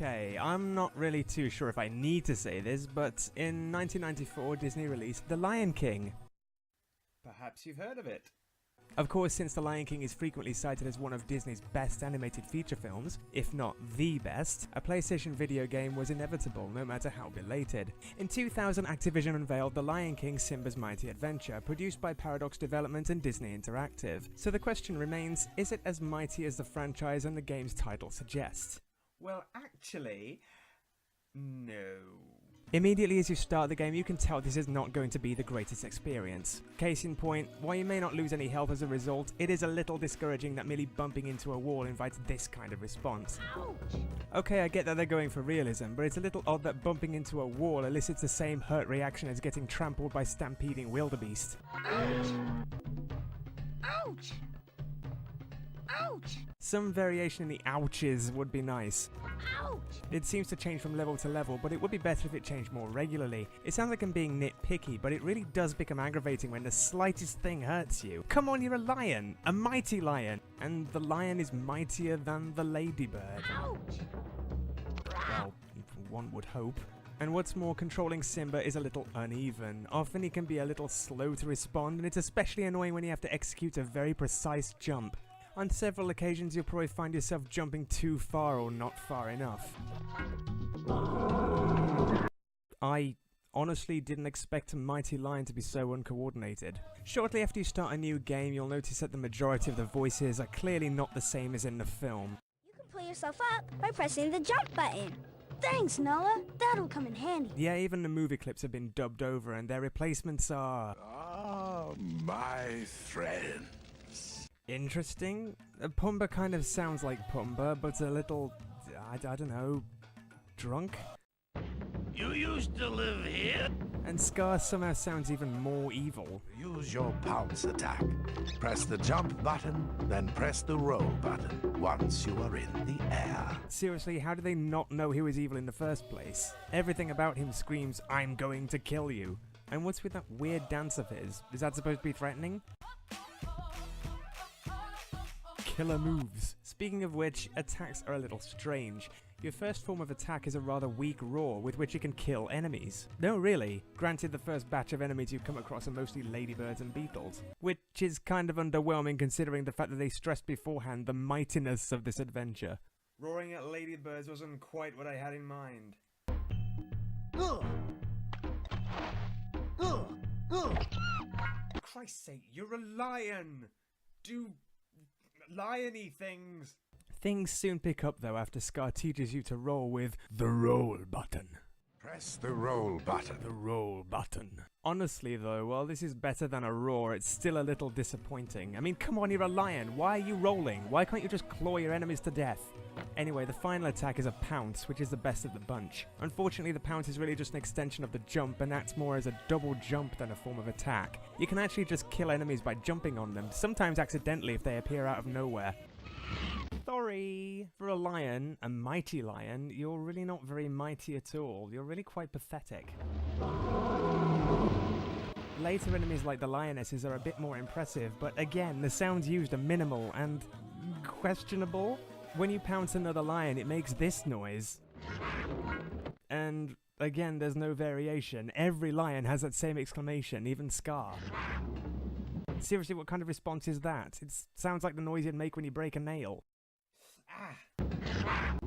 Okay, I'm not really too sure if I need to say this, but in 1994 Disney released The Lion King. Perhaps you've heard of it. Of course, since The Lion King is frequently cited as one of Disney's best animated feature films, if not the best, a PlayStation video game was inevitable, no matter how belated. In 2000, Activision unveiled The Lion King: Simba's Mighty Adventure, produced by Paradox Development and Disney Interactive. So the question remains, is it as mighty as the franchise and the game's title suggests? Well, actually, no. Immediately as you start the game, you can tell this is not going to be the greatest experience. Case in point, while you may not lose any health as a result, it is a little discouraging that merely bumping into a wall invites this kind of response. Ouch. Okay, I get that they're going for realism, but it's a little odd that bumping into a wall elicits the same hurt reaction as getting trampled by stampeding wildebeest. Ouch! Ouch! Ouch! Some variation in the ouches would be nice. Ouch! It seems to change from level to level, but it would be better if it changed more regularly. It sounds like I'm being nitpicky, but it really does become aggravating when the slightest thing hurts you. Come on, you're a lion! A mighty lion! And the lion is mightier than the ladybird. Ouch! Well, one would hope. And what's more, controlling Simba is a little uneven. Often he can be a little slow to respond, and it's especially annoying when you have to execute a very precise jump. On several occasions, you'll probably find yourself jumping too far or not far enough. I honestly didn't expect a mighty lion to be so uncoordinated. Shortly after you start a new game, you'll notice that the majority of the voices are clearly not the same as in the film. You can pull yourself up by pressing the jump button. Thanks, Noah. That'll come in handy. Yeah, even the movie clips have been dubbed over, and their replacements are... Ah, my friend. Interesting. Pumbaa kind of sounds like Pumbaa, but a little, I don't know, drunk? You used to live here? And Scar somehow sounds even more evil. Use your pounce attack. Press the jump button, then press the roll button once you are in the air. Seriously, how do they not know he was evil in the first place? Everything about him screams, "I'm going to kill you." And what's with that weird dance of his? Is that supposed to be threatening? Killer moves. Speaking of which, attacks are a little strange. Your first form of attack is a rather weak roar with which you can kill enemies. No, really. Granted, the first batch of enemies you come across are mostly ladybirds and beetles, which is kind of underwhelming considering the fact that they stressed beforehand the mightiness of this adventure. Roaring at ladybirds wasn't quite what I had in mind. Christ's sake, you're a lion! Do lion-y things. Things soon pick up though after Scar teaches you to roll with the roll button. Press the roll button. The roll button. Honestly though, while this is better than a roar, it's still a little disappointing. I mean, come on, you're a lion. Why are you rolling? Why can't you just claw your enemies to death? Anyway, the final attack is a pounce, which is the best of the bunch. Unfortunately, the pounce is really just an extension of the jump and acts more as a double jump than a form of attack. You can actually just kill enemies by jumping on them, sometimes accidentally if they appear out of nowhere. Sorry. For a lion, a mighty lion, you're really not very mighty at all. You're really quite pathetic. Later enemies like the lionesses are a bit more impressive, but again, the sounds used are minimal and questionable. When you pounce another lion, it makes this noise. And again, there's no variation. Every lion has that same exclamation, even Scar. Seriously, what kind of response is that? It sounds like the noise you'd make when you break a nail. Ah.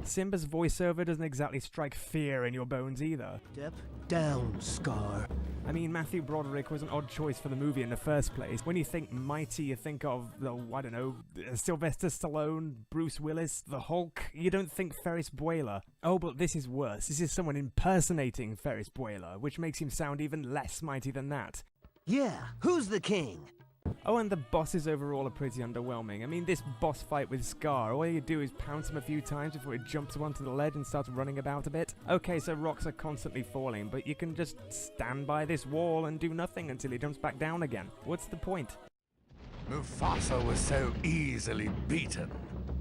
Simba's voiceover doesn't exactly strike fear in your bones either. Step down, Scar. I mean, Matthew Broderick was an odd choice for the movie in the first place. When you think mighty, you think of, I don't know, Sylvester Stallone, Bruce Willis, the Hulk. You don't think Ferris Bueller. Oh, but this is worse. This is someone impersonating Ferris Bueller, which makes him sound even less mighty than that. Yeah, who's the king? Oh, and the bosses overall are pretty underwhelming. I mean, this boss fight with Scar, all you do is pounce him a few times before he jumps onto the ledge and starts running about a bit. Okay, so rocks are constantly falling, but you can just stand by this wall and do nothing until he jumps back down again. What's the point? Mufasa was so easily beaten.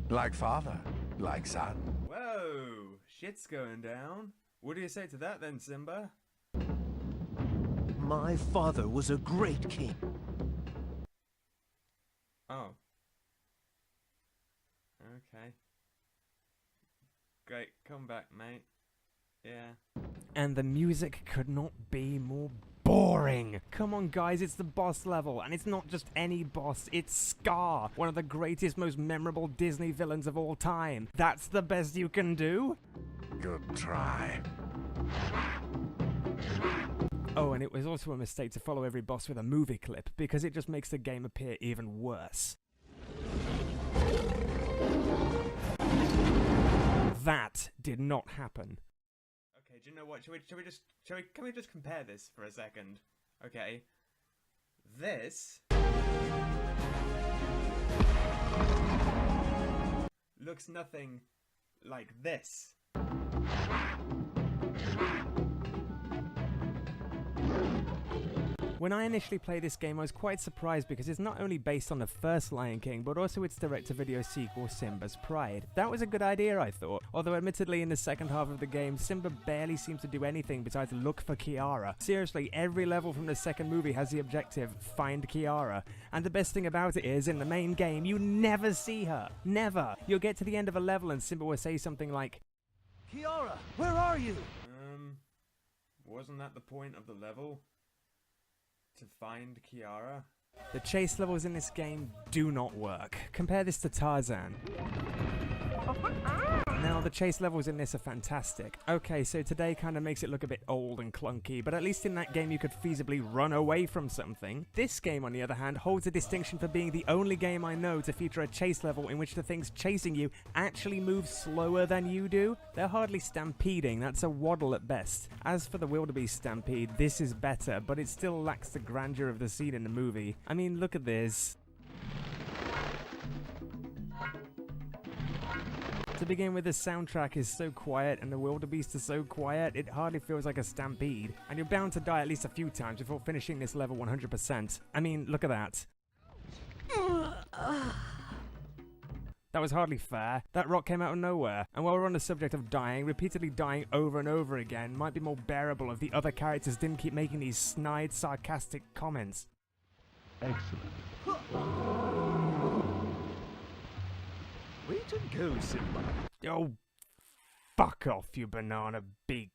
Like father, like son. Whoa, shit's going down. What do you say to that then, Simba? My father was a great king. Oh. Okay. Great, come back, mate. Yeah. And the music could not be more boring. Come on, guys, it's the boss level, and it's not just any boss, it's Scar, one of the greatest, most memorable Disney villains of all time. That's the best you can do? Good try. Oh, and it was also a mistake to follow every boss with a movie clip, because it just makes the game appear even worse. That did not happen. Okay, do you know what? Can we just compare this for a second? Okay. This looks nothing like this. When I initially played this game, I was quite surprised because it's not only based on the first Lion King, but also its direct-to-video sequel, Simba's Pride. That was a good idea, I thought, although admittedly in the second half of the game, Simba barely seems to do anything besides look for Kiara. Seriously, every level from the second movie has the objective, find Kiara. And the best thing about it is, in the main game, you never see her. Never. You'll get to the end of a level and Simba will say something like, Kiara, where are you? Wasn't that the point of the level? To find Kiara? The chase levels in this game do not work. Compare this to Tarzan. Now, the chase levels in this are fantastic. Okay, so today kind of makes it look a bit old and clunky, but at least in that game you could feasibly run away from something. This game, on the other hand, holds a distinction for being the only game I know to feature a chase level in which the things chasing you actually move slower than you do. They're hardly stampeding, that's a waddle at best. As for the wildebeest stampede, this is better, but it still lacks the grandeur of the scene in the movie. I mean, look at this. To begin with, the soundtrack is so quiet and the wildebeest is so quiet, it hardly feels like a stampede. And you're bound to die at least a few times before finishing this level 100%. I mean, look at that. That was hardly fair. That rock came out of nowhere. And while we're on the subject of dying, repeatedly dying over and over again might be more bearable if the other characters didn't keep making these snide, sarcastic comments. Excellent. Way to go, Simba. Oh, fuck off, you banana big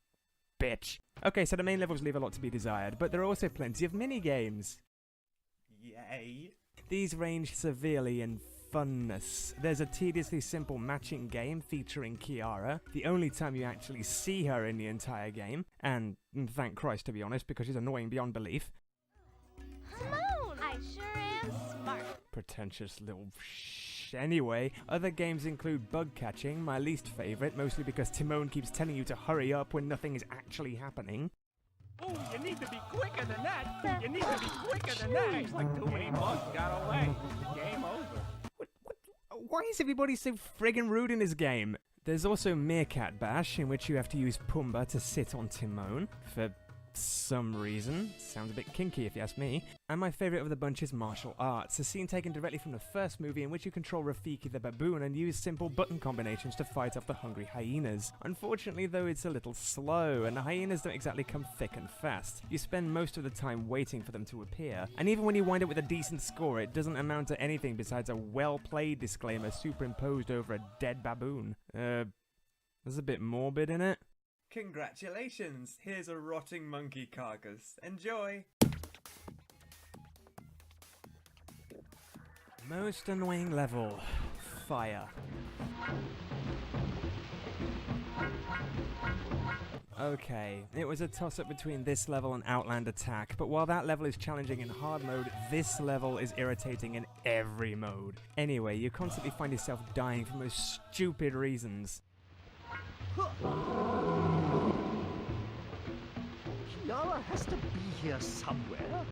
bitch. Okay, so the main levels leave a lot to be desired, but there are also plenty of mini-games. Yay. These range severely in funness. There's a tediously simple matching game featuring Kiara, the only time you actually see her in the entire game, and thank Christ to be honest, because she's annoying beyond belief. Timon! I sure am smart. Pretentious little Anyway, other games include bug catching, my least favourite, mostly because Timon keeps telling you to hurry up when nothing is actually happening. Oh, you need to be quicker than that. You need to be quicker than that. It's like 2 months got away. Game over. Why is everybody so friggin' rude in this game? There's also Meerkat Bash, in which you have to use Pumbaa to sit on Timon, for some reason. Sounds a bit kinky if you ask me. And my favourite of the bunch is martial arts, a scene taken directly from the first movie in which you control Rafiki the baboon and use simple button combinations to fight off the hungry hyenas. Unfortunately though, it's a little slow, and the hyenas don't exactly come thick and fast. You spend most of the time waiting for them to appear, and even when you wind up with a decent score, it doesn't amount to anything besides a well-played disclaimer superimposed over a dead baboon. There's a bit morbid in it. Congratulations! Here's a rotting monkey carcass. Enjoy! Most annoying level. Fire. Okay, it was a toss-up between this level and Outland Attack, but while that level is challenging in hard mode, this level is irritating in every mode. Anyway, you constantly find yourself dying for most stupid reasons. Kiara has to be here somewhere.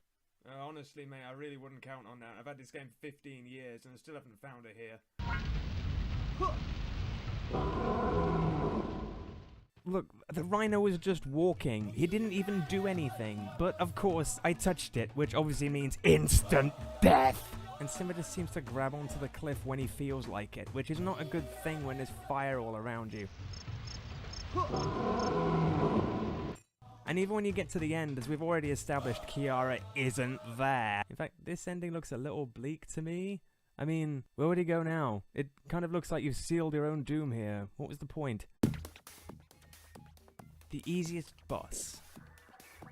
Honestly, mate, I really wouldn't count on that. I've had this game for 15 years and I still haven't found her here. Look, the rhino was just walking. He didn't even do anything. But of course, I touched it, which obviously means instant death. And Simba just seems to grab onto the cliff when he feels like it, which is not a good thing when there's fire all around you. And even when you get to the end, as we've already established, Kiara isn't there. In fact, this ending looks a little bleak to me. I mean, where would he go now? It kind of looks like you've sealed your own doom here. What was the point? The easiest boss.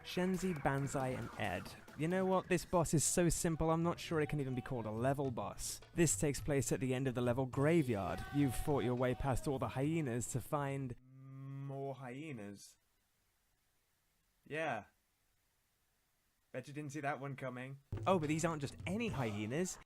Shenzi, Banzai, and Ed. You know what? This boss is so simple I'm not sure it can even be called a level boss. This takes place at the end of the level Graveyard. You've fought your way past all the hyenas to find... more hyenas. Yeah. Bet you didn't see that one coming. Oh, but these aren't just any hyenas.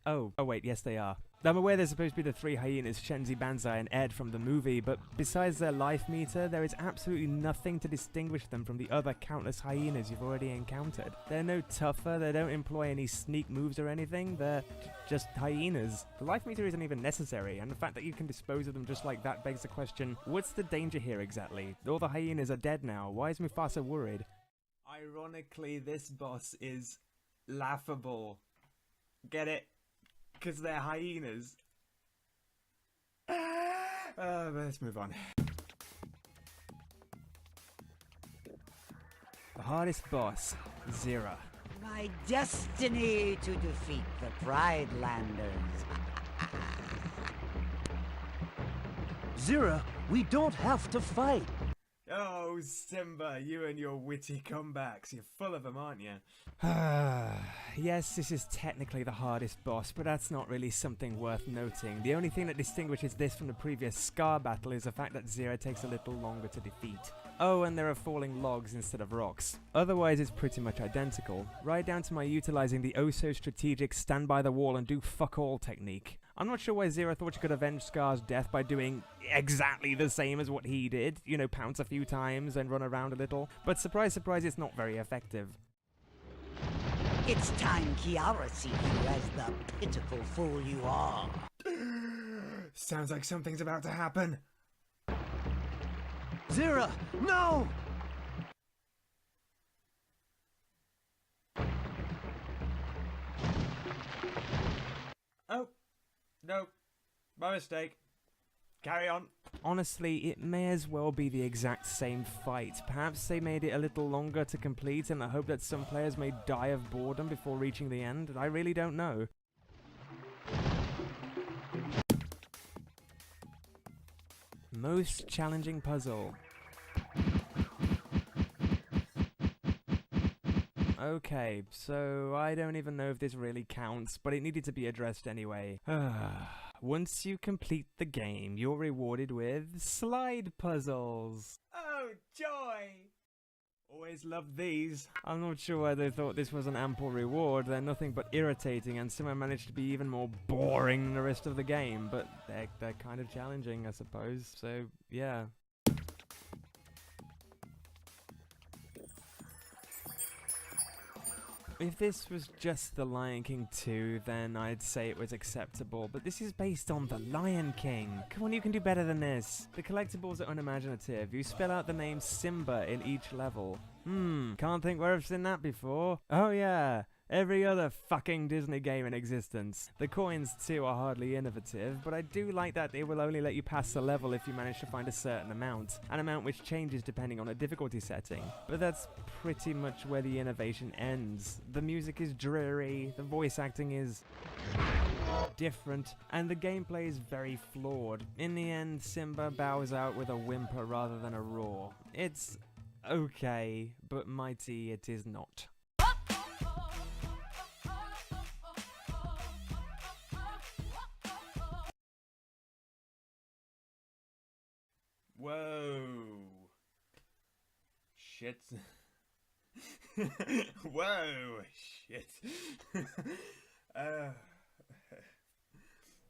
Oh wait, yes they are. I'm aware they're supposed to be the three hyenas, Shenzi, Banzai, and Ed from the movie, but besides their life meter, there is absolutely nothing to distinguish them from the other countless hyenas you've already encountered. They're no tougher, they don't employ any sneak moves or anything, they're just hyenas. The life meter isn't even necessary, and the fact that you can dispose of them just like that begs the question, what's the danger here exactly? All the hyenas are dead now, why is Mufasa worried? Ironically, this boss is laughable. Get it? Because they're hyenas. Let's move on. The hardest boss, Zira. My destiny to defeat the Pride Landers. Zira, we don't have to fight. Oh, Simba, you and your witty comebacks. You're full of them, aren't you? Yes, this is technically the hardest boss, but that's not really something worth noting. The only thing that distinguishes this from the previous Scar battle is the fact that Zira takes a little longer to defeat. Oh, and there are falling logs instead of rocks. Otherwise, it's pretty much identical, right down to my utilizing the oh-so-strategic stand by the wall and do fuck all technique. I'm not sure why Zira thought she could avenge Scar's death by doing exactly the same as what he did, you know, pounce a few times and run around a little, but surprise, surprise, it's not very effective. It's time Kiara sees you as the pitiful fool you are. Sounds like something's about to happen. Zira, no! Oh, no, my mistake. Carry on. Honestly, it may as well be the exact same fight. Perhaps they made it a little longer to complete in the hope that some players may die of boredom before reaching the end. I really don't know. Most challenging puzzle. Okay, so I don't even know if this really counts, but it needed to be addressed anyway. Once you complete the game, you're rewarded with slide puzzles. Oh, joy! Always loved these. I'm not sure why they thought this was an ample reward. They're nothing but irritating, and somehow managed to be even more boring than the rest of the game, but they're kind of challenging, I suppose, so yeah. If this was just The Lion King 2, then I'd say it was acceptable, but this is based on The Lion King. Come on, you can do better than this. The collectibles are unimaginative. You spell out the name Simba in each level. Can't think where I've seen that before. Oh yeah, every other fucking Disney game in existence. The coins too are hardly innovative, but I do like that they will only let you pass the level if you manage to find a certain amount, an amount which changes depending on a difficulty setting. But that's pretty much where the innovation ends. The music is dreary, the voice acting is different, and the gameplay is very flawed. In the end, Simba bows out with a whimper rather than a roar. It's okay, but mighty it is not. Whoa. Shit. Whoa. Shit.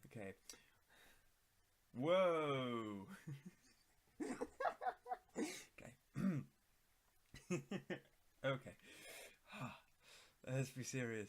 Okay. Whoa. Okay. Okay. Let's be serious.